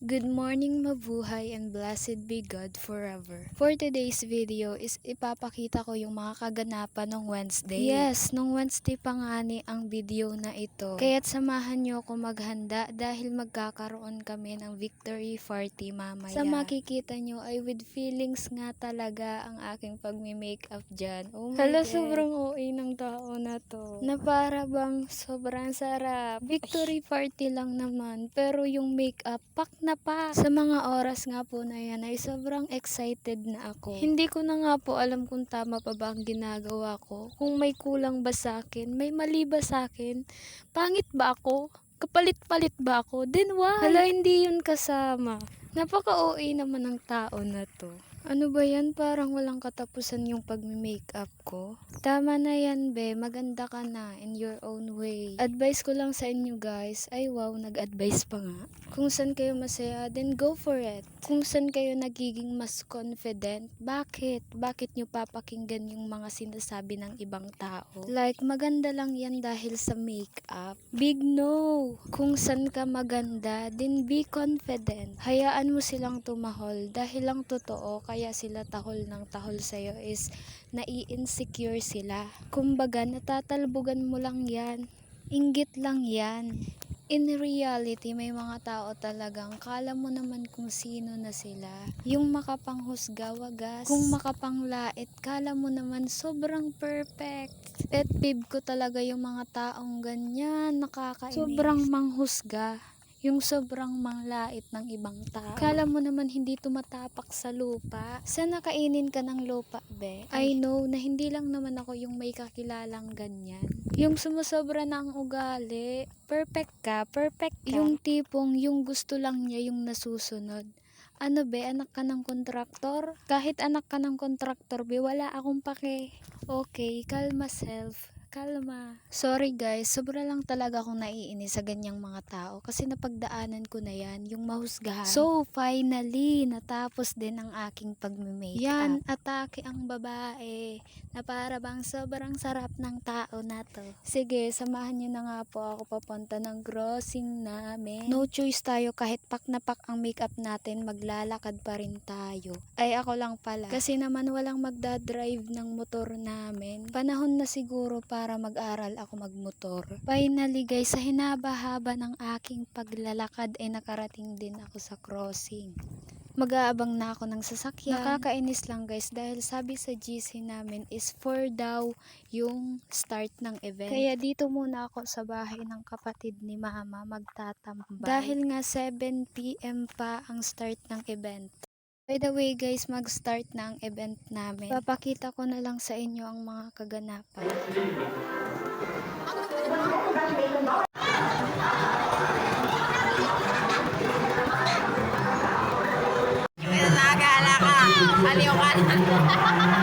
Good morning, mabuhay, and blessed be God forever. For today's video is ipapakita ko yung mga kaganapan ng Wednesday. Yes, nung Wednesday pa nga ni ang video na ito. Kaya't samahan nyo ako maghanda dahil magkakaroon kami ng victory party mamaya. Sa makikita nyo ay with feelings nga talaga ang aking pagmi-makeup dyan. Oh my God. Sobrang OA ng tao na to. Na para bang sobrang sarap. Victory party lang naman, pero yung makeup pak na pa. Sa mga oras nga po na yan ay sobrang excited na ako. Hindi ko na nga po alam kung tama pa ba ang ginagawa ko. Kung may kulang ba sa akin, may mali ba sa akin, pangit ba ako, kapalit-palit ba ako, then why? Hala, hindi yun kasama. Napaka-OA naman ng tao na to. Ano ba yan? Parang walang katapusan yung pag-makeup ko. Tama na yan, be. Maganda ka na in your own way. Advice ko lang sa inyo, guys. Ay, wow, nag-advise pa nga. Kung saan kayo masaya, then go for it. Kung saan kayo nagiging mas confident, bakit? Bakit nyo papakinggan yung mga sinasabi ng ibang tao? Like, maganda lang yan dahil sa makeup. Big no! Kung saan ka maganda, then be confident. Hayaan mo silang tumahol dahil lang totoo, kaya sila tahol ng tahol sa'yo is nai-insecure sila. Kumbaga, natatalbugan mo lang yan. Inggit lang yan. In reality, may mga tao talagang kala mo naman kung sino na sila. Yung makapanghusga, wagas. Kung makapanglait, kala mo naman sobrang perfect. Pet peeve ko talaga yung mga taong ganyan, nakakainis. Sobrang manghusga. Yung sobrang manglait ng ibang tao. Kala mo naman hindi tumatapak sa lupa. Sana kainin ka ng lupa, be. I know na hindi lang naman ako yung may kakilalang ganyan. Yung sumusobra na ang ugali. Perfect ka, perfect ka. Yung tipong yung gusto lang niya yung nasusunod. Ano be, anak ka ng kontraktor? Kahit anak ka ng kontraktor, be, wala akong pake. Okay, kalma self. Kalma. Sorry guys, sobra lang talaga akong naiinis sa ganyang mga tao kasi napagdaanan ko na yan, yung mahusgahan. So, finally, natapos din ang aking pagme-makeup. Yan, atake ang babae na para bang sobrang sarap ng tao na to. Sige, samahan nyo na nga po ako papunta ng crossing namin. No choice tayo, kahit pak na pak ang makeup natin, maglalakad pa rin tayo. Ay, ako lang pala. Kasi naman walang magdadrive ng motor namin. Panahon na siguro para mag-aral ako magmotor. Finally guys, sa hinaba-haba ng aking paglalakad ay nakarating din ako sa crossing. Mag-aabang na ako ng sasakyan. Nakakainis lang guys dahil sabi sa GC namin is 4 daw yung start ng event. Kaya dito muna ako sa bahay ng kapatid ni mama magtatambay. Dahil nga 7 PM pa ang start ng event. By the way guys, mag-start na ang event namin. Papakita ko na lang sa inyo ang mga kaganapan. Nagala ka, aliw ka na.